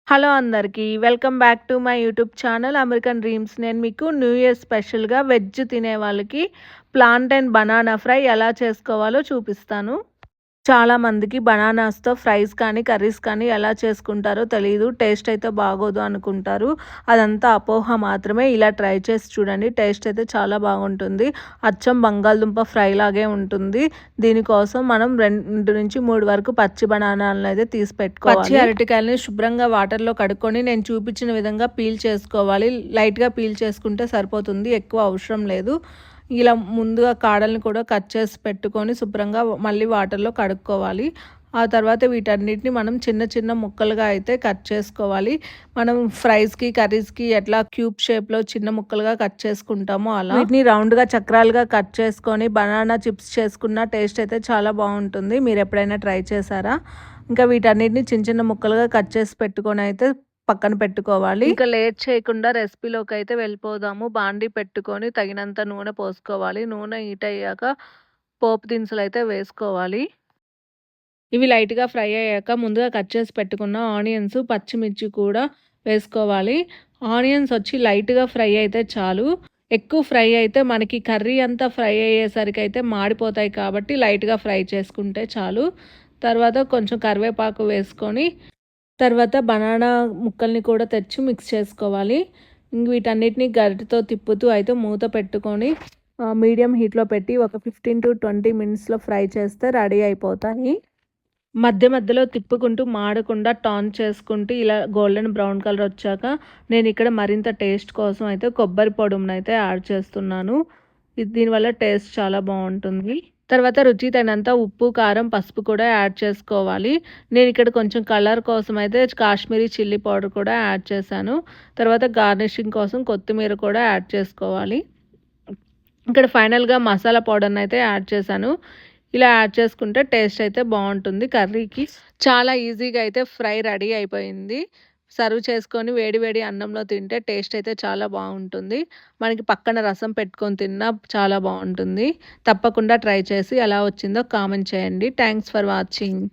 Hello అందరికీ. Welcome back to my YouTube channel American dreams. నేను మీకు న్యూ ఇయర్ స్పెషల్‌గా వెజ్ తినే వాళ్ళకి ప్లాంటైన్ బనానా ఫ్రై ఎలా చేసుకోవాలో చూపిస్తాను. చాలామందికి బనానాస్‌తో ఫ్రైస్ కానీ, కర్రీస్ కానీ ఎలా చేసుకుంటారో తెలీదు. టేస్ట్ అయితే బాగోదు అనుకుంటారు. అదంతా అపోహ మాత్రమే. ఇలా ట్రై చేసి చూడండి. టేస్ట్ అయితే చాలా బాగుంటుంది. అచ్చం బంగాళదుంప ఫ్రై లాగే ఉంటుంది. దీనికోసం మనం 2-3 వరకు పచ్చి బనానాలనైతే తీసి పెట్టుకోవాలి. పచ్చి అరటికాయలని శుభ్రంగా వాటర్‌లో కడుక్కొని నేను చూపించిన విధంగా పీల్ చేసుకోవాలి. లైట్‌గా పీల్ చేసుకుంటే సరిపోతుంది. ఎక్కువ అవసరం లేదు. ఇలా ముందుగా కాడల్ని కూడా కట్ చేసి పెట్టుకొని శుభ్రంగా మళ్ళీ వాటర్‌లో కడుక్కోవాలి. ఆ తర్వాత వీటన్నిటిని మనం చిన్న చిన్న ముక్కలుగా అయితే కట్ చేసుకోవాలి. మనం ఫ్రైస్‌కి, కర్రీస్‌కి ఎట్లా క్యూబ్ షేప్‌లో చిన్న ముక్కలుగా కట్ చేసుకుంటామో అలా. వీటిని రౌండ్‌గా చక్రాలుగా కట్ చేసుకొని బనానా చిప్స్ చేసుకున్న టేస్ట్ అయితే చాలా బాగుంటుంది. మీరు ఎప్పుడైనా ట్రై చేశారా? ఇంకా వీటన్నిటిని చిన్న చిన్న ముక్కలుగా కట్ చేసి పెట్టుకొని అయితే పక్కన పెట్టుకోవాలి. ఇంకా లేట్ చేయకుండా రెసిపీలోకి అయితే వెళ్ళిపోదాము. బాండీ పెట్టుకొని తగినంత నూనె పోసుకోవాలి. నూనె హీట్ అయ్యాక పోపు దినుసులు అయితే వేసుకోవాలి. ఇవి లైట్‌గా ఫ్రై అయ్యాక ముందుగా కట్ చేసి పెట్టుకున్న ఆనియన్స్, పచ్చిమిర్చి కూడా వేసుకోవాలి. ఆనియన్స్ వచ్చి లైట్‌గా ఫ్రై అయితే చాలు. ఎక్కువ ఫ్రై అయితే మనకి కర్రీ అంతా ఫ్రై అయ్యేసరికి అయితే మాడిపోతాయి కాబట్టి లైట్‌గా ఫ్రై చేసుకుంటే చాలు. తర్వాత కొంచెం కరివేపాకు వేసుకొని తర్వాత బనానా ముక్కల్ని కూడా తెచ్చి మిక్స్ చేసుకోవాలి. వీటన్నిటిని గరిటెతో తిప్పుతూ అయితే మూత పెట్టుకొని మీడియం హీట్‌లో పెట్టి ఒక 15-20 మినిట్స్‌లో ఫ్రై చేస్తే రెడీ అయిపోతాయి. మధ్య మధ్యలో తిప్పుకుంటూ మాడకుండా టర్న్ చేసుకుంటూ ఇలా గోల్డెన్ బ్రౌన్ కలర్ వచ్చాక నేను ఇక్కడ మరింత టేస్ట్ కోసం అయితే కొబ్బరి పొడుమునైతే యాడ్ చేస్తున్నాను. దీనివల్ల టేస్ట్ చాలా బాగుంటుంది. తర్వాత రుచి తగినంత ఉప్పు, కారం, పసుపు కూడా యాడ్ చేసుకోవాలి. నేను ఇక్కడ కొంచెం కలర్ కోసం అయితే కాశ్మీరీ చిల్లీ పౌడర్ కూడా యాడ్ చేశాను. తర్వాత గార్నిషింగ్ కోసం కొత్తిమీర కూడా యాడ్ చేసుకోవాలి. ఇక్కడ ఫైనల్‌గా మసాలా పౌడర్‌ని అయితే యాడ్ చేశాను. ఇలా యాడ్ చేసుకుంటే టేస్ట్ అయితే బాగుంటుంది కర్రీకి. చాలా ఈజీగా అయితే ఫ్రై రెడీ అయిపోయింది. సర్వ్ చేసుకొని వేడి వేడి అన్నంలో తింటే టేస్ట్ అయితే చాలా బాగుంటుంది. మనకి పక్కన రసం పెట్టుకొని తిన్నా చాలా బాగుంటుంది. తప్పకుండా ట్రై చేసి ఎలా వచ్చిందో కామెంట్ చేయండి. Thanks for watching.